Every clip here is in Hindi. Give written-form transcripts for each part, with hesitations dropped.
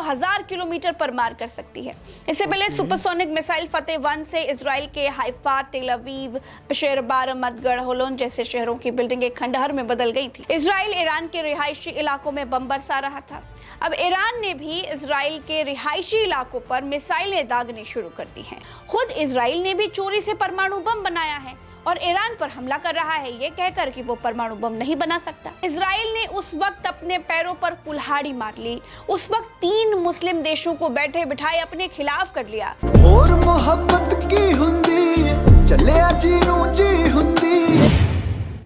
2000 किलोमीटर पर मार कर सकती है। इससे पहले सुपरसोनिक मिसाइल फतेह-1 से इजराइल के हाइफा, तेल अवीव, पेशेरबार, मदगढ़, होलोन जैसे शहरों की बिल्डिंगें खंडहर में बदल गई थी। इजराइल ईरान के रिहायशी इलाकों में बम बरसा रहा था। अब ईरान ने भी इजराइल के रिहायशी इलाकों पर मिसाइलें दागनी शुरू कर दी हैं। खुद इजराइल ने भी चोरी से परमाणु बम बनाया है और ईरान पर हमला कर रहा है ये कहकर कि वो परमाणु बम नहीं बना सकता। इजराइल ने उस वक्त अपने पैरों पर कुल्हाड़ी मार ली। उस वक्त 3 मुस्लिम देशों को बैठे बिठाए अपने खिलाफ कर लिया। और मोहब्बत की हुंदी चले जी नू जी हुंदी।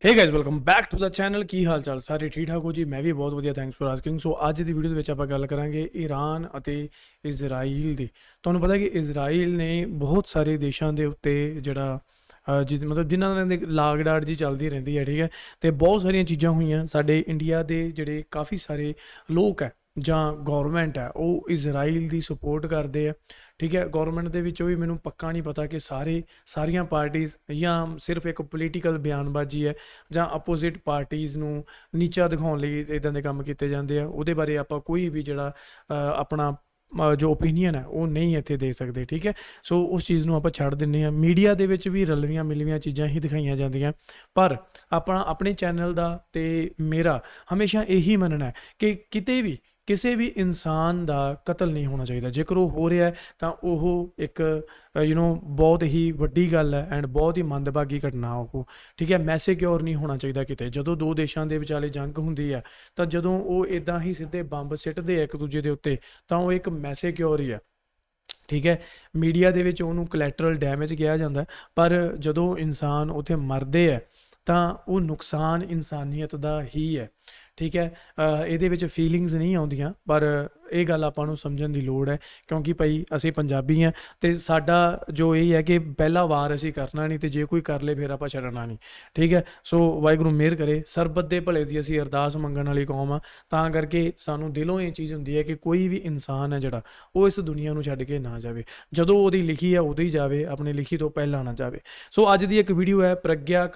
Hey guys, welcome back to the channel. की हाल चाल सारे ठीक ठाक हो जी? मैं भी बहुत ਵਧੀਆ, थैंक्स फॉर आस्किंग। सो ਅੱਜ ਦੀ ਵੀਡੀਓ ਦੇ ਵਿੱਚ ਆਪਾਂ ਗੱਲ ਕਰਾਂਗੇ ਈਰਾਨ ਅਤੇ ਇਜ਼ਰਾਈਲ ਦੀ। ਤੁਹਾਨੂੰ ਪਤਾ ਕਿ ਇਜ਼ਰਾਈਲ ਨੇ ਬਹੁਤ ਸਾਰੇ ਦੇਸ਼ਾਂ ਦੇ ਉੱਤੇ ਜਿਹੜਾ ਮਤਲਬ ਜਿਨ੍ਹਾਂ ਦੇ ਲਾਗ ਡਾਟ ਜੀ ਚੱਲਦੀ ਰਹਿੰਦੀ ਹੈ, ਠੀਕ ਹੈ, ਤੇ ਬਹੁਤ ਸਾਰੀਆਂ ਚੀਜ਼ਾਂ ਹੋਈਆਂ। ਸਾਡੇ ਇੰਡੀਆ ਦੇ ਜਿਹੜੇ ਕਾਫੀ ਸਾਰੇ ਲੋਕ ਹੈ ਜਾਂ ਗੌਰਮੈਂਟ ਹੈ ਉਹ ਇਜ਼ਰਾਈਲ ਦੀ ਸਪੋਰਟ ਕਰਦੇ ਆ, ਠੀਕ ਹੈ। ਗੌਰਮੈਂਟ ਦੇ ਵਿੱਚੋਂ ਵੀ ਮੈਨੂੰ ਪੱਕਾ ਨਹੀਂ ਪਤਾ ਕਿ ਸਾਰੀਆਂ ਪਾਰਟੀਜ਼ ਜਾਂ ਸਿਰਫ ਇੱਕ ਪੋਲੀਟੀਕਲ ਬਿਆਨਬਾਜ਼ੀ ਹੈ ਜਾਂ ਅਪੋਜ਼ਿਟ ਪਾਰਟੀਜ਼ ਨੂੰ ਨੀਚਾ ਦਿਖਾਉਣ ਲਈ ਇੱਦਾਂ ਦੇ ਕੰਮ ਕੀਤੇ ਜਾਂਦੇ ਆ। ਉਹਦੇ ਬਾਰੇ ਆਪਾਂ ਕੋਈ ਵੀ ਜਿਹੜਾ ਆਪਣਾ ਜੋ ਓਪੀਨੀਅਨ ਹੈ ਉਹ ਨਹੀਂ ਇੱਥੇ ਦੇ ਸਕਦੇ, ਠੀਕ ਹੈ। ਸੋ ਉਸ ਚੀਜ਼ ਨੂੰ ਆਪਾਂ ਛੱਡ ਦਿੰਦੇ ਹਾਂ। ਮੀਡੀਆ ਦੇ ਵਿੱਚ ਵੀ ਰਲਵੀਆਂ ਮਿਲਵੀਆਂ ਚੀਜ਼ਾਂ ਹੀ ਦਿਖਾਈਆਂ ਜਾਂਦੀਆਂ, ਪਰ ਆਪਣੇ ਚੈਨਲ ਦਾ ਤੇ ਮੇਰਾ ਹਮੇਸ਼ਾ ਇਹੀ ਮੰਨਣਾ ਹੈ ਕਿ ਕਿਤੇ ਵੀ ਕਿਸੇ ਵੀ ਇਨਸਾਨ ਦਾ ਕਤਲ ਨਹੀਂ ਹੋਣਾ ਚਾਹੀਦਾ। ਜੇਕਰ ਉਹ ਹੋ ਰਿਹਾ ਤਾਂ ਉਹ ਇੱਕ ਬਹੁਤ ਹੀ ਵੱਡੀ ਗੱਲ ਹੈ ਐਂਡ ਬਹੁਤ ਹੀ ਮੰਦਭਾਗੀ ਘਟਨਾ ਉਹ, ਠੀਕ ਹੈ। ਮੈਸੇਕਿਓਰ ਨਹੀਂ ਹੋਣਾ ਚਾਹੀਦਾ ਕਿਤੇ। ਜਦੋਂ ਦੋ ਦੇਸ਼ਾਂ ਦੇ ਵਿਚਾਲੇ ਜੰਗ ਹੁੰਦੀ ਹੈ ਤਾਂ ਜਦੋਂ ਉਹ ਇੱਦਾਂ ਹੀ ਸਿੱਧੇ ਬੰਬ ਸਿੱਟਦੇ ਆ ਇੱਕ ਦੂਜੇ ਦੇ ਉੱਤੇ ਤਾਂ ਉਹ ਇੱਕ ਮੈਸੇਕਿਓਰ ਹੀ ਹੈ, ਠੀਕ ਹੈ। ਮੀਡੀਆ ਦੇ ਵਿੱਚ ਉਹਨੂੰ ਕੋਲੈਟਰਲ ਡੈਮੇਜ ਕਿਹਾ ਜਾਂਦਾ, ਪਰ ਜਦੋਂ ਇਨਸਾਨ ਉੱਥੇ ਮਰਦੇ ਹੈ ਤਾਂ ਉਹ ਨੁਕਸਾਨ ਇਨਸਾਨੀਅਤ ਦਾ ਹੀ ਹੈ, ਠੀਕ ਹੈ। ਇਹਦੇ ਵਿੱਚ ਫੀਲਿੰਗਸ ਨਹੀਂ ਆਉਂਦੀਆਂ, ਪਰ ਇਹ ਗੱਲ ਆਪਾਂ ਨੂੰ ਸਮਝਣ ਦੀ ਲੋੜ ਹੈ ਕਿਉਂਕਿ ਭਾਈ ਅਸੀਂ ਪੰਜਾਬੀ ਹਾਂ ਅਤੇ ਸਾਡਾ ਜੋ ਇਹ ਹੈ ਕਿ ਪਹਿਲਾ ਵਾਰ ਅਸੀਂ ਕਰਨਾ ਨਹੀਂ, ਅਤੇ ਜੇ ਕੋਈ ਕਰ ਲਏ ਫਿਰ ਆਪਾਂ ਛੱਡਣਾ ਨਹੀਂ, ਠੀਕ ਹੈ। ਸੋ ਵਾਹਿਗੁਰੂ ਮਿਹਰ ਕਰੇ। ਸਰਬਤ ਦੇ ਭਲੇ ਦੀ ਅਸੀਂ ਅਰਦਾਸ ਮੰਗਣ ਵਾਲੀ ਕੌਮ ਆ, ਤਾਂ ਕਰਕੇ ਸਾਨੂੰ ਦਿਲੋਂ ਇਹ ਚੀਜ਼ ਹੁੰਦੀ ਹੈ ਕਿ ਕੋਈ ਵੀ ਇਨਸਾਨ ਹੈ ਜਿਹੜਾ ਉਹ ਇਸ ਦੁਨੀਆ ਨੂੰ ਛੱਡ ਕੇ ਨਾ ਜਾਵੇ। ਜਦੋਂ ਉਹਦੀ ਲਿਖੀ ਹੈ ਉਦੋਂ ਹੀ ਜਾਵੇ, ਆਪਣੇ ਲਿਖੀ ਤੋਂ ਪਹਿਲਾਂ ਨਾ ਜਾਵੇ। ਸੋ ਅੱਜ ਦੀ ਇੱਕ ਵੀਡੀਓ ਹੈ ਪ੍ਰਗਿਆ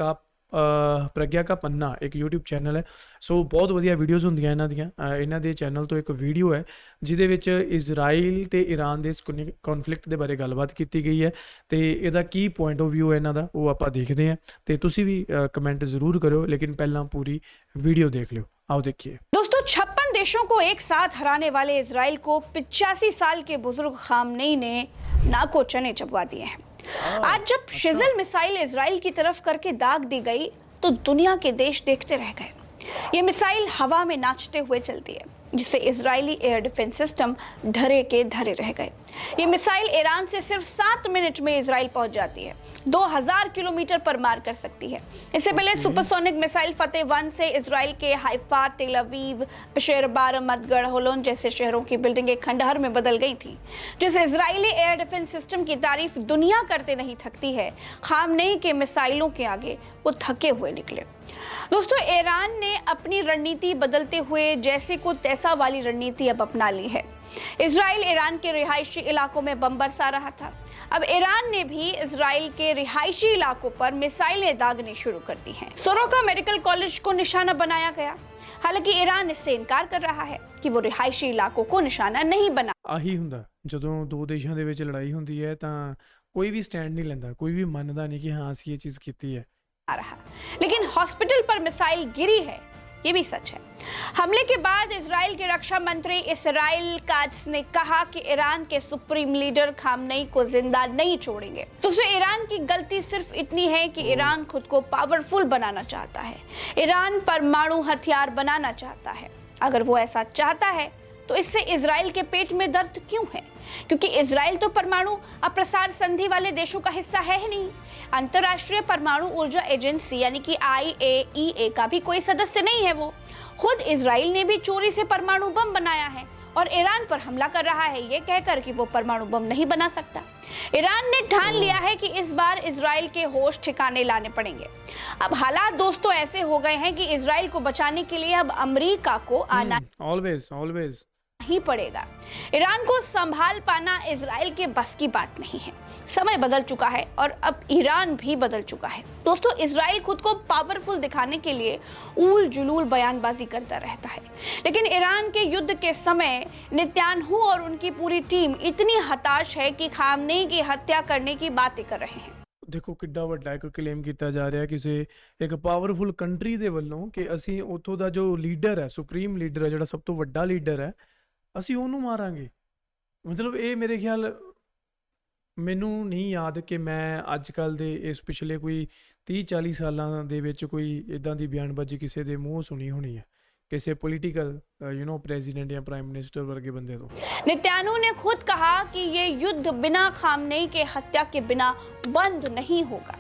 ਕਾ ਪੰਨਾ, ਇੱਕ YouTube ਚੈਨਲ ਹੈ। ਸੋ ਬਹੁਤ ਵਧੀਆ ਵੀਡੀਓਜ਼ ਹੁੰਦੀਆਂ ਇਹਨਾਂ ਦੀਆਂ। ਇਹਨਾਂ ਦੇ ਚੈਨਲ ਤੋਂ ਇੱਕ ਵੀਡੀਓ ਹੈ ਜਿਹਦੇ ਵਿੱਚ ਇਜ਼ਰਾਈਲ ਅਤੇ ਈਰਾਨ ਦੇ ਇਸ ਕੌਨਫਲਿਕਟ ਦੇ ਬਾਰੇ ਗੱਲਬਾਤ ਕੀਤੀ ਗਈ ਹੈ ਅਤੇ ਇਹਦਾ ਕੀ ਪੁਆਇੰਟ ਆਫ ਵਿਊ ਹੈ ਇਹਨਾਂ ਦਾ ਉਹ ਆਪਾਂ ਦੇਖਦੇ ਹਾਂ, ਅਤੇ ਤੁਸੀਂ ਵੀ ਕਮੈਂਟ ਜ਼रूर करो, लेकिन पहला पूरी वीडियो देख लो। आओ देखिए। दोस्तों, 56 देशों को एक साथ हराने वाले इजराइल को 85 साल के बुजुर्ग खामनेई ने नाको चने चबवा दिए हैं। आज जब शिजल मिसाइल इजराइल की तरफ करके दाग दी गई तो दुनिया के देश देखते रह गए। ये मिसाइल हवा में नाचते हुए चलती है जिससे इजरायली एयर डिफेंस सिस्टम धरे के धरे रह गए। ये मिसाइल ईरान से सिर्फ 7 मिनट में इजराइल पहुंच जाती है, 2000 किलोमीटर पर मार कर सकती है। इससे पहले सुपरसोनिक मिसाइल फतेह-1 से इजराइल के हाइफा, तेल अवीव, पेशेरबार, मदगढ़, होलोन जैसे शहरों की बिल्डिंगें खंडहर में बदल गई थी, जिस इजरायली एयर डिफेंस सिस्टम की तारीफ दुनिया करते नहीं थकती है। खामनेई के मिसाइलों के आगे वो थके हुए निकले। दोस्तों, ईरान ने अपनी रणनीति बदलते हुए जैसे को तैसा वाली रणनीति अब अपना ली है। इजराइल ईरान के रिहायशी इलाकों में बम बरसा रहा था। अब ईरान ने भी इजराइल के रिहायशी इलाकों पर मिसाइलें दागनी शुरू कर दी हैं। सोरोका मेडिकल कॉलेज को निशाना बनाया गया, हालांकि ईरान इससे इनकार कर रहा है कि वो रिहायशी इलाकों को निशाना नहीं बना। ਆਹੀ ਹੁੰਦਾ ਜਦੋਂ ਦੋ ਦੇਸ਼ਾਂ ਦੇ ਵਿੱਚ ਲੜਾਈ ਹੁੰਦੀ ਹੈ ਤਾਂ ਕੋਈ ਵੀ ਸਟੈਂਡ ਨਹੀਂ ਲੈਂਦਾ, ਕੋਈ ਵੀ ਮੰਨਦਾ ਨਹੀਂ ਕਿ ਹਾਂ ਅਸੀਂ ਇਹ ਚੀਜ਼ ਕੀਤੀ ਹੈ। रहा, लेकिन हॉस्पिटल पर मिसाइल गिरी है ये भी सच है। हमले के बाद इजराइल के रक्षा मंत्री इसराइल काट्स ने कहा कि ईरान के सुप्रीम लीडर खामनेई को जिंदा नहीं छोड़ेंगे। तो ईरान की गलती सिर्फ इतनी है कि ईरान खुद को पावरफुल बनाना चाहता है, ईरान परमाणु हथियार बनाना चाहता है। अगर वो ऐसा चाहता है तो इससे इजराइल के पेट में दर्द क्यों है? क्योंकि इजराइल तो परमाणु अप्रसार संधि वाले देशों का हिस्सा है ही नहीं। अंतरराष्ट्रीय परमाणु ऊर्जा एजेंसी यानी कि IAEA का भी कोई सदस्य नहीं है वो। खुद इजराइल ने भी चोरी से परमाणु बम बनाया है और ईरान पर हमला कर रहा है ये कहकर कि वो परमाणु बम नहीं बना सकता। ईरान ने ठान लिया है कि इस बार इजराइल के होश ठिकाने लाने पड़ेंगे। अब हालात दोस्तों ऐसे हो गए हैं कि इजराइल को बचाने के लिए अब अमेरिका को आना ऑलवेज ही पड़ेगा। ईरान को संभाल पाना इजराइल के बस की बात नहीं है। समय बदल चुका है और अब ईरान भी बदल चुका है। दोस्तों, इजराइल खुद को पावरफुल दिखाने के लिए ऊल जुलूल बयानबाजी करता रहता है, लेकिन ईरान के युद्ध के समय नेतन्याहू और उनकी पूरी टीम इतनी हताश है कि खामनेई की हत्या करने की बातें कर रहे हैं। ਦੇਖੋ ਕਿੱਡਾ ਵੱਡਾ ਇੱਕ ਕਲੇਮ ਕੀਤਾ ਜਾ ਰਿਹਾ ਕਿਸੇ ਇੱਕ ਪਾਵਰਫੁਲ ਕੰਟਰੀ ਦੇ ਵੱਲੋਂ ਕਿ ਅਸੀਂ ਉੱਥੋਂ ਦਾ ਜੋ ਲੀਡਰ ਹੈ, ਸੁਪਰੀਮ ਲੀਡਰ ਹੈ, ਜਿਹੜਾ ਸਭ ਤੋਂ ਵੱਡਾ ਲੀਡਰ ਹੈ, ਅਸੀਂ ਉਹਨੂੰ ਮਾਰਾਂਗੇ। ਮਤਲਬ ਇਹ ਮੇਰੇ ਖਿਆਲ ਮੈਨੂੰ ਨਹੀਂ ਯਾਦ ਕਿ ਮੈਂ ਅੱਜ ਕੱਲ੍ਹ ਦੇ ਇਸ ਪਿਛਲੇ ਕੋਈ 30-40 ਸਾਲਾਂ ਦੇ ਵਿੱਚ ਕੋਈ ਇੱਦਾਂ ਦੀ ਬਿਆਨਬਾਜ਼ੀ ਕਿਸੇ ਦੇ ਮੂੰਹੋਂ ਸੁਣੀ ਹੋਣੀ ਹੈ, ਕਿਸੇ ਪੋਲੀਟੀਕਲ प्रेसिडेंट या प्राइम मिनिस्टर वर्गे बंदे। तो नेतन्याहू ने खुद कहा कि ये युद्ध बिना खामनेई के हत्या के बिना बंद नहीं होगा।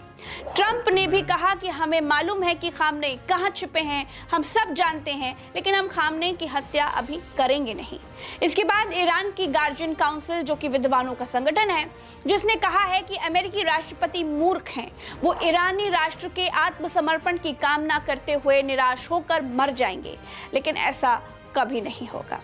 ट्रंप ने भी कहा कि हमें मालूम है कि खामनेई कहाँ छिपे हैं, हम सब जानते हैं, लेकिन हम खामनेई की हत्या अभी करेंगे नहीं। इसके बाद ईरान की गार्जियन काउंसिल, जो कि विद्वानों का संगठन है, जिसने कहा है कि अमेरिकी राष्ट्रपति मूर्ख हैं, वो ईरानी राष्ट्र के आत्मसमर्पण की कामना करते हुए निराश होकर मर जाएंगे, लेकिन ऐसा कभी नहीं होगा।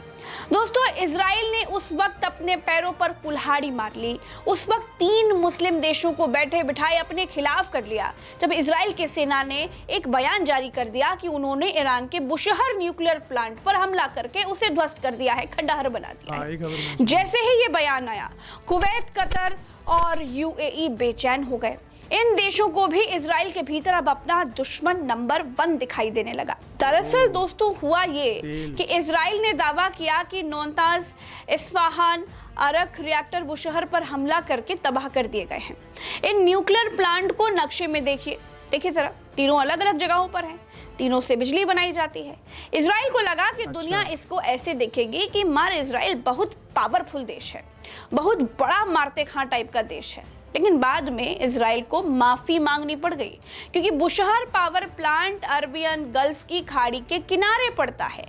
दोस्तों, इजराइल ने उस वक्त अपने पैरों पर कुल्हाड़ी मार ली, उस वक्त 3 मुस्लिम देशों को बैठे बिठाए अपने खिलाफ कर लिया, जब इजराइल की सेना ने एक बयान जारी कर दिया कि उन्होंने ईरान के बुशहर न्यूक्लियर प्लांट पर हमला करके उसे ध्वस्त कर दिया है, खंडहर बना दिया है। जैसे ही ये बयान आया, कुवैत, कतर और यूएई बेचैन हो गए। इन देशों को भी इजराइल के भीतर अब अपना दुश्मन नंबर 1 दिखाई देने लगा। दरअसल दोस्तों, हुआ ये कि इजराइल ने दावा किया कि नातांज, इस्फहान, अरक रिएक्टर बुशहर पर हमला करके तबाह कर दिए गए हैं। इन न्यूक्लियर प्लांट को नक्शे में देखिए जरा, तीनों अलग अलग जगहों पर हैं, तीनों से बिजली बनाई जाती है। इजराइल को लगा कि दुनिया इसको ऐसे देखेगी कि मार इजराइल बहुत पावरफुल देश है, बहुत बड़ा मारते खां टाइप का देश है। लेकिन बाद में इजराइल को माफी मांगनी पड़ गई, क्योंकि Bushehr power plant Arabian Gulf की खाड़ी के किनारे पड़ता है।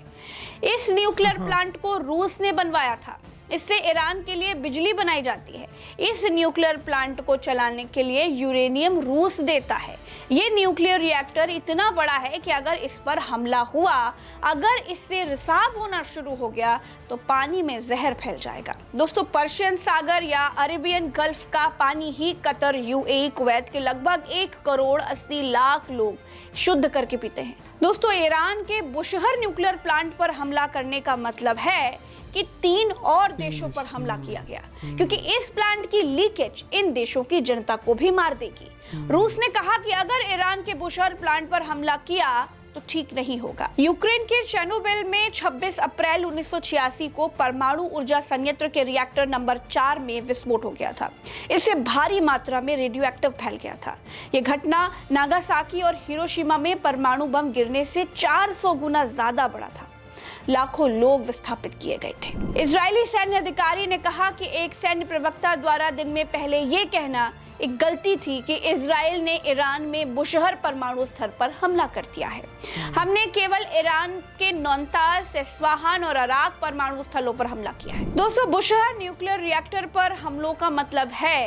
इस न्यूक्लियर प्लांट को रूस ने बनवाया था, इससे ईरान के लिए बिजली बनाई जाती है। इस न्यूक्लियर प्लांट को चलाने के लिए यूरेनियम रूस देता है। ये न्यूक्लियर रिएक्टर इतना बड़ा है कि अगर इस पर हमला हुआ, अगर इससे रिसाव होना शुरू हो गया, तो पानी में जहर फैल जाएगा। दोस्तों, पर्शियन सागर या अरेबियन गल्फ का पानी ही कतर, यूएई, कुवैत के लगभग 1 करोड़ 80 लाख लोग शुद्ध करके पीते हैं। दोस्तों, ईरान के बुशहर न्यूक्लियर प्लांट पर हमला करने का मतलब है कि 3 और देशों पर हमला किया गया, क्योंकि इस प्लांट की लीकेज इन देशों की जनता को भी मार देगी। रूस ने कहा कि अगर ईरान के बुशहर प्लांट पर हमला किया तो ठीक नहीं होगा। यूक्रेन के चेर्नोबिल में 26 अप्रैल 1986 को परमाणु ऊर्जा संयंत्र के रिएक्टर नंबर 4 में विस्फोट हो गया था। इससे भारी मात्रा में रेडियो एक्टिव फैल गया था। यह घटना नागासाकी और हिरोशिमा में परमाणु बम गिरने से 400 गुना ज्यादा बड़ा था। लाखों लोग विस्थापित किए गए थे। इजरायली सैन्य अधिकारी ने कहा कि एक सैन्य प्रवक्ता द्वारा दिन में पहले ये कहना एक गलती थी कि इजराइल ने ईरान में बुशहर परमाणु स्तर पर हमला कर दिया है। हमने केवल ईरान के नातांज, इस्फहान और अराक परमाणु स्थलों पर हमला किया है। दोस्तों, बुशहर न्यूक्लियर रिएक्टर पर हमलों का मतलब है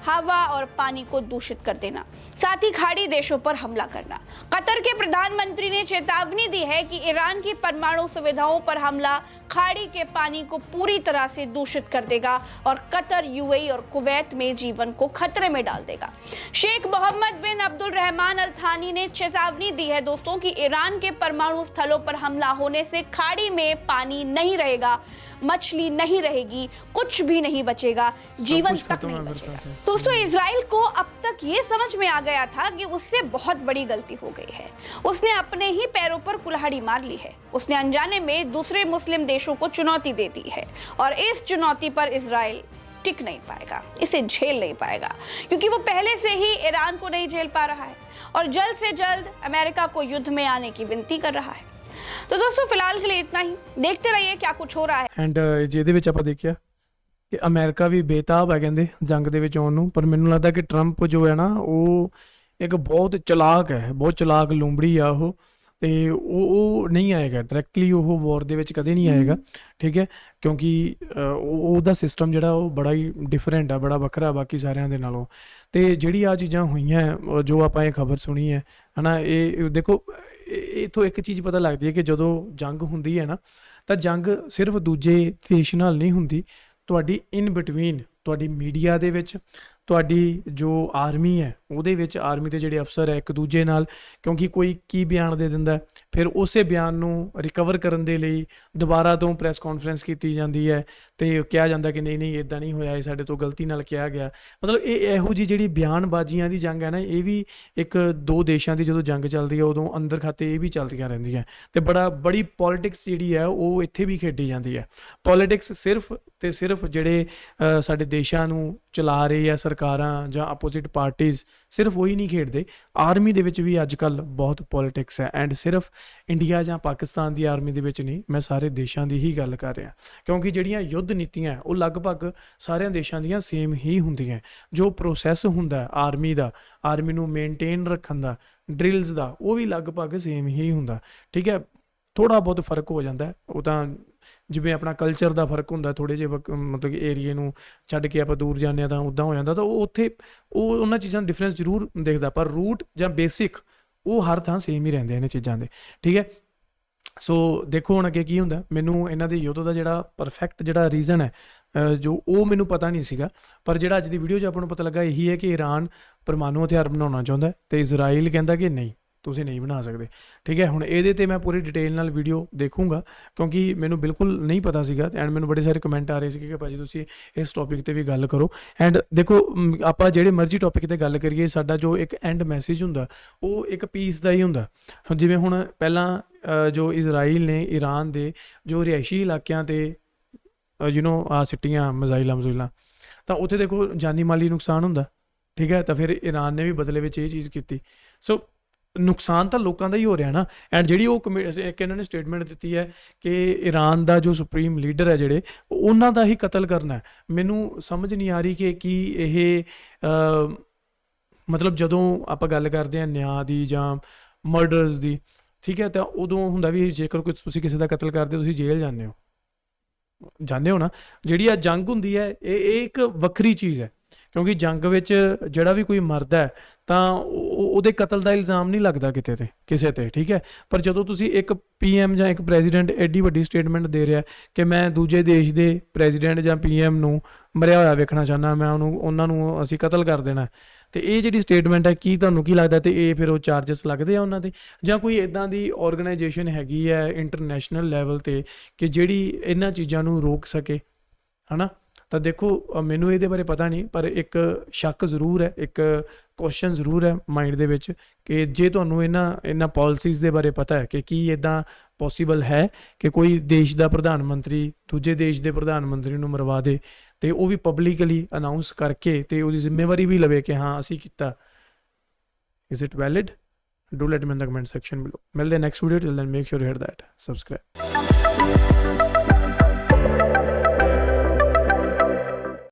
हवा और पानी को दूषित कर देना, साथ ही खाड़ी देशों पर हमला करना। कतर के प्रधानमंत्री ने चेतावनी दी है कि ईरान की परमाणु सुविधाओं पर हमला खाड़ी के पानी को पूरी तरह से दूषित कर देगा और कतर, यूएई और कुवैत में जीवन को खतरे में डाल देगा। शेख मोहम्मद बिन अब्दुल रहमान अल थानी ने चेतावनी दी है दोस्तों कि ईरान के परमाणु स्थलों पर हमला होने से खाड़ी में पानी नहीं रहेगा, मछली नहीं रहेगी, कुछ भी नहीं बचेगा, जीवन तक नहीं बचेगा। दोस्तों, इजराइल को अब तक ये समझ में आ गया था कि उससे बहुत बड़ी गलती हो गई है। उसने अपने ही पैरों पर कुल्हाड़ी मार ली है। उसने अनजाने में दूसरे मुस्लिम देशों को चुनौती दे दी है और इस चुनौती पर इजराइल टिक नहीं पाएगा, इसे झेल नहीं पाएगा, क्योंकि वो पहले से ही ईरान को नहीं झेल पा रहा है और जल्द से जल्द अमेरिका को युद्ध में आने की विनती कर रहा है। तो दोस्तों, फिलहाल के लिए इतना ही। देखते रहिए क्या कुछ ਹੋ रहा है। ਐਂਡ ਜਿਹਦੇ ਵਿੱਚ ਆਪਾਂ ਦੇਖਿਆ ਕਿ ਅਮਰੀਕਾ ਵੀ ਬੇਤਾਬ ਹੈ ਕਹਿੰਦੇ ਜੰਗ ਦੇ ਵਿੱਚ ਆਉਣ ਨੂੰ, ਪਰ ਮੈਨੂੰ ਲੱਗਦਾ ਕਿ ਟਰੰਪ ਜੋ ਹੈ ਨਾ ਉਹ ਇੱਕ ਬਹੁਤ ਚਲਾਕ ਲੂੰਬੜੀ ਆ ਉਹ, ਤੇ ਉਹ ਨਹੀਂ ਆਏਗਾ ਡਾਇਰੈਕਟਲੀ, ਉਹ ਵਾਰ ਦੇ ਵਿੱਚ ਕਦੇ ਨਹੀਂ ਆਏਗਾ, ਠੀਕ ਹੈ, ਕਿਉਂਕਿ ਉਹਦਾ ਸਿਸਟਮ ਜਿਹੜਾ ਉਹ ਬੜਾ ਹੀ ਡਿਫਰੈਂਟ ਆ, ਬੜਾ ਵੱਖਰਾ ਬਾਕੀ ਸਾਰਿਆਂ ਦੇ ਨਾਲੋਂ। ਤੇ ਜਿਹੜੀ ਆ ਚੀਜ਼ਾਂ ਹੋਈਆਂ ਜੋ ਆਪਾਂ ਇਹ ਖਬਰ ਸੁਣੀ ਹੈ ਹਨਾ, ਇਹ ਦੇਖੋ ਇਥੋਂ ਇੱਕ ਚੀਜ਼ ਪਤਾ ਲੱਗਦੀ ਹੈ ਕਿ ਜਦੋਂ ਜੰਗ ਹੁੰਦੀ ਹੈ ਨਾ ਤਾਂ ਜੰਗ ਸਿਰਫ ਦੂਜੇ ਦੇਸ਼ ਨਾਲ ਨਹੀਂ ਹੁੰਦੀ, ਤੁਹਾਡੀ ਇਨ ਬਿਟਵੀਨ, ਤੁਹਾਡੀ ਮੀਡੀਆ ਦੇ ਵਿੱਚ, ਤੁਹਾਡੀ ਜੋ ਆਰਮੀ ਹੈ ਉਹਦੇ ਵਿੱਚ, ਆਰਮੀ ਦੇ ਜਿਹੜੇ ਅਫਸਰ ਹੈ ਇੱਕ ਦੂਜੇ ਨਾਲ, ਕਿਉਂਕਿ ਕੋਈ ਕੀ ਬਿਆਨ ਦੇ ਦਿੰਦਾ ਫਿਰ ਉਸੇ ਬਿਆਨ ਨੂੰ ਰਿਕਵਰ ਕਰਨ ਦੇ ਲਈ ਦੁਬਾਰਾ ਤੋਂ ਪ੍ਰੈਸ ਕਾਨਫਰੰਸ ਕੀਤੀ ਜਾਂਦੀ ਹੈ ਤੇ ਕਿਹਾ ਜਾਂਦਾ ਕਿ ਨਹੀਂ ਇਦਾਂ ਨਹੀਂ ਹੋਇਆ, ਇਹ ਸਾਡੇ ਤੋਂ ਗਲਤੀ ਨਾਲ ਕਿਹਾ ਗਿਆ। ਮਤਲਬ ਇਹ ਇਹੋ ਜਿਹੀ ਜਿਹੜੀ ਬਿਆਨਬਾਜ਼ੀਆਂ ਦੀ ਜੰਗ ਹੈ ਨਾ, ਇਹ ਵੀ ਇੱਕ ਦੋ ਦੇਸ਼ਾਂ ਦੀ ਜਦੋਂ ਜੰਗ ਚੱਲਦੀ ਹੈ ਉਦੋਂ ਅੰਦਰ ਖਾਤੇ ਇਹ ਵੀ ਚੱਲਦੀਆਂ ਰਹਿੰਦੀਆਂ ਤੇ ਬੜੀ ਪੋਲਿਟਿਕਸ ਜਿਹੜੀ ਹੈ ਉਹ ਇੱਥੇ ਵੀ ਖੇਡੀ ਜਾਂਦੀ ਹੈ। ਪੋਲਿਟਿਕਸ ਸਿਰਫ ਤੇ ਸਿਰਫ ਜਿਹੜੇ ਸਾਡੇ ਦੇਸ਼ਾਂ ਨੂੰ ਚਲਾ ਰਹੇ ਆ ਸਰਕਾਰਾਂ ਜਾਂ ਆਪੋਜ਼ਿਟ ਪਾਰਟੀਆਂ, ਸਿਰਫ ਉਹੀ ਨਹੀਂ ਖੇਡਦੇ, ਆਰਮੀ ਦੇ ਵਿੱਚ ਵੀ ਅੱਜ ਕੱਲ੍ਹ ਬਹੁਤ ਪੋਲਿਟਿਕਸ ਹੈ। ਐਂਡ ਸਿਰਫ ਇੰਡੀਆ ਜਾਂ ਪਾਕਿਸਤਾਨ ਦੀ ਆਰਮੀ ਦੇ ਵਿੱਚ ਨਹੀਂ, ਮੈਂ ਸਾਰੇ ਦੇਸ਼ਾਂ ਦੀ ਹੀ ਗੱਲ ਕਰ ਰਿਹਾ, ਕਿਉਂਕਿ ਜਿਹੜੀਆਂ ਯੁੱਧ ਨੀਤੀਆਂ ਉਹ ਲਗਭਗ ਸਾਰਿਆਂ ਦੇਸ਼ਾਂ ਦੀਆਂ ਸੇਮ ਹੀ ਹੁੰਦੀਆਂ। ਜੋ ਪ੍ਰੋਸੈਸ ਹੁੰਦਾ ਆਰਮੀ ਦਾ, ਆਰਮੀ ਨੂੰ ਮੇਨਟੇਨ ਰੱਖਣ ਦਾ, ਡਰਿਲਸ ਦਾ, ਉਹ ਵੀ ਲਗਭਗ ਸੇਮ ਹੀ ਹੁੰਦਾ। ਠੀਕ ਹੈ, ਥੋੜ੍ਹਾ ਬਹੁਤ ਫਰਕ ਹੋ ਜਾਂਦਾ, ਉਹ ਤਾਂ ਜਿਵੇਂ ਆਪਣਾ ਕਲਚਰ ਦਾ ਫਰਕ ਹੁੰਦਾ, ਥੋੜ੍ਹੇ ਜਿਹੇ ਮਤਲਬ ਕਿ ਏਰੀਏ ਨੂੰ ਛੱਡ ਕੇ ਆਪਾਂ ਦੂਰ ਜਾਂਦੇ ਹਾਂ ਤਾਂ ਉੱਦਾਂ ਹੋ ਜਾਂਦਾ, ਤਾਂ ਉਹ ਉੱਥੇ ਉਹਨਾਂ ਚੀਜ਼ਾਂ ਦਾ ਡਿਫਰੈਂਸ ਜ਼ਰੂਰ ਦਿਖਦਾ, ਪਰ ਰੂਟ ਜਾਂ ਬੇਸਿਕ ਉਹ ਹਰ ਥਾਂ ਸੇਮ ਹੀ ਰਹਿੰਦੇ ਇਹਨਾਂ ਚੀਜ਼ਾਂ ਦੇ। ਠੀਕ ਹੈ, ਸੋ ਦੇਖੋ ਹੁਣ ਅੱਗੇ ਕੀ ਹੁੰਦਾ। ਮੈਨੂੰ ਇਹਨਾਂ ਦੇ ਯੁੱਧ ਦਾ ਜਿਹੜਾ ਪਰਫੈਕਟ ਜਿਹੜਾ ਰੀਜ਼ਨ ਹੈ ਜੋ ਉਹ ਮੈਨੂੰ ਪਤਾ ਨਹੀਂ ਸੀਗਾ, ਪਰ ਜਿਹੜਾ ਅੱਜ ਦੀ ਵੀਡੀਓ 'ਚ ਆਪਾਂ ਨੂੰ ਪਤਾ ਲੱਗਾ ਇਹੀ ਹੈ ਕਿ ਈਰਾਨ ਪਰਮਾਣੂ ਹਥਿਆਰ ਬਣਾਉਣਾ ਚਾਹੁੰਦਾ ਤੇ ਇਜ਼ਰਾਈਲ ਕਹਿੰਦਾ ਕਿ ਨਹੀਂ, ਤੁਸੀਂ ਨਹੀਂ ਬਣਾ ਸਕਦੇ। ਠੀਕ ਹੈ, ਹੁਣ ਇਹਦੇ 'ਤੇ ਮੈਂ ਪੂਰੀ ਡਿਟੇਲ ਨਾਲ ਵੀਡੀਓ ਦੇਖੂੰਗਾ ਕਿਉਂਕਿ ਮੈਨੂੰ ਬਿਲਕੁਲ ਨਹੀਂ ਪਤਾ ਸੀਗਾ ਐਂਡ ਮੈਨੂੰ ਬੜੇ ਸਾਰੇ ਕਮੈਂਟ ਆ ਰਹੇ ਸੀ ਕਿ ਭਾਜੀ ਤੁਸੀਂ ਇਸ ਟੌਪਿਕ 'ਤੇ ਵੀ ਗੱਲ ਕਰੋ। ਐਂਡ ਦੇਖੋ ਆਪਾਂ ਜਿਹੜੇ ਮਰਜ਼ੀ ਟੌਪਿਕ 'ਤੇ ਗੱਲ ਕਰੀਏ, ਸਾਡਾ ਜੋ ਇੱਕ ਐਂਡ ਮੈਸੇਜ ਹੁੰਦਾ ਉਹ ਇੱਕ ਪੀਸ ਦਾ ਹੀ ਹੁੰਦਾ। ਜਿਵੇਂ ਹੁਣ ਪਹਿਲਾਂ ਜੋ ਇਜ਼ਰਾਈਲ ਨੇ ਈਰਾਨ ਦੇ ਜੋ ਰਿਹਾਇਸ਼ੀ ਇਲਾਕਿਆਂ 'ਤੇ ਸਿੱਟੀਆਂ ਮਿਜ਼ਾਈਲਾਂ, ਤਾਂ ਉੱਥੇ ਦੇਖੋ ਜਾਨੀ ਮਾਲੀ ਨੁਕਸਾਨ ਹੁੰਦਾ। ਠੀਕ ਹੈ, ਤਾਂ ਫਿਰ ਈਰਾਨ ਨੇ ਵੀ ਬਦਲੇ ਵਿੱਚ ਇਹ ਚੀਜ਼ ਕੀਤੀ। ਸੋ ਨੁਕਸਾਨ ਤਾਂ ਲੋਕਾਂ ਦਾ ਹੀ ਹੋ ਰਿਹਾ ਨਾ। ਐਂਡ ਜਿਹੜੀ ਉਹ ਇੱਕ ਇਹਨਾਂ ਨੇ ਸਟੇਟਮੈਂਟ ਦਿੱਤੀ ਹੈ ਕਿ ਈਰਾਨ ਦਾ ਜੋ ਸੁਪਰੀਮ ਲੀਡਰ ਹੈ ਜਿਹੜੇ ਉਹਨਾਂ ਦਾ ਹੀ ਕਤਲ ਕਰਨਾ ਹੈ। ਮੈਨੂੰ ਸਮਝ ਨਹੀਂ ਆ ਰਹੀ ਕਿ ਕੀ ਇਹ ਮਤਲਬ ਜਦੋਂ ਆਪਾਂ ਗੱਲ ਕਰਦੇ ਹਾਂ ਨਿਆਂ ਦੀ ਜਾਂ ਮਰਡਰਸ ਦੀ, ਠੀਕ ਹੈ, ਤਾਂ ਉਦੋਂ ਹੁੰਦਾ ਵੀ ਜੇਕਰ ਕੋਈ ਤੁਸੀਂ ਕਿਸੇ ਦਾ ਕਤਲ ਕਰਦੇ ਤੁਸੀਂ ਜੇਲ੍ਹ ਜਾਂਦੇ ਹੋ ਨਾ। ਜਿਹੜੀ ਆ ਜੰਗ ਹੁੰਦੀ ਹੈ ਇਹ ਇੱਕ ਵੱਖਰੀ ਚੀਜ਼ ਹੈ, ਕਿਉਂਕਿ ਜੰਗ ਵਿੱਚ ਜਿਹੜਾ ਵੀ ਕੋਈ ਮਰਦਾ ਹੈ ਤਾਂ ਉਹਦੇ ਕਤਲ ਦਾ ਇਲਜ਼ਾਮ ਨਹੀਂ ਲੱਗਦਾ ਕਿਸੇ ਤੇ। ਠੀਕ ਹੈ, ਪਰ ਜਦੋਂ ਤੁਸੀਂ ਇੱਕ PM ਜਾਂ ਇੱਕ ਪ੍ਰੈਜ਼ੀਡੈਂਟ ਐਡੀ ਵੱਡੀ ਸਟੇਟਮੈਂਟ ਦੇ ਰਿਹਾ ਕਿ ਮੈਂ ਦੂਜੇ ਦੇਸ਼ ਦੇ ਪ੍ਰੈਜ਼ੀਡੈਂਟ ਜਾਂ PM ਨੂੰ ਮਰਿਆ ਹੋਇਆ ਵੇਖਣਾ ਚਾਹੁੰਦਾ, ਮੈਂ ਉਹਨਾਂ ਨੂੰ ਅਸੀਂ ਕਤਲ ਕਰ ਦੇਣਾ, ਤੇ ਇਹ ਜਿਹੜੀ ਸਟੇਟਮੈਂਟ ਹੈ ਤੁਹਾਨੂੰ ਕੀ ਲੱਗਦਾ ਤੇ ਇਹ ਫਿਰ ਉਹ ਚਾਰਜਸ ਲੱਗਦੇ ਆ ਉਹਨਾਂ ਦੇ, ਜਾਂ ਕੋਈ ਇੱਦਾਂ ਦੀ ਆਰਗੇਨਾਈਜੇਸ਼ਨ ਹੈਗੀ ਹੈ ਇੰਟਰਨੈਸ਼ਨਲ ਲੈਵਲ 'ਤੇ ਕਿ ਜਿਹੜੀ ਇਹਨਾਂ ਚੀਜ਼ਾਂ ਨੂੰ ਰੋਕ ਸਕੇ, ਹੈ ਨਾ? ਤਾਂ ਦੇਖੋ ਮੈਨੂੰ ਇਹਦੇ ਬਾਰੇ ਪਤਾ ਨਹੀਂ, ਪਰ ਇੱਕ ਸ਼ੱਕ ਜ਼ਰੂਰ ਹੈ, ਇੱਕ ਕੁਐਸਚਨ ਜ਼ਰੂਰ ਹੈ ਮਾਈਂਡ ਦੇ ਵਿੱਚ ਕਿ ਜੇ ਤੁਹਾਨੂੰ ਇਹਨਾਂ ਪਾਲਿਸੀਜ਼ ਦੇ ਬਾਰੇ ਪਤਾ ਹੈ ਕਿ ਕੀ ਇੱਦਾਂ ਪੋਸੀਬਲ ਹੈ ਕਿ ਕੋਈ ਦੇਸ਼ ਦਾ ਪ੍ਰਧਾਨ ਮੰਤਰੀ ਦੂਜੇ ਦੇਸ਼ ਦੇ ਪ੍ਰਧਾਨ ਮੰਤਰੀ ਨੂੰ ਮਰਵਾ ਦੇ ਤੇ ਉਹ ਵੀ ਪਬਲਿਕਲੀ ਅਨਾਊਂਸ ਕਰਕੇ ਤੇ ਉਹਦੀ ਜ਼ਿੰਮੇਵਾਰੀ ਵੀ ਲਵੇ ਕਿ ਹਾਂ ਅਸੀਂ ਕੀਤਾ। Is it valid? Do let me in the comment section below. ਮਿਲਦੇ next video, till then make sure you hit that subscribe.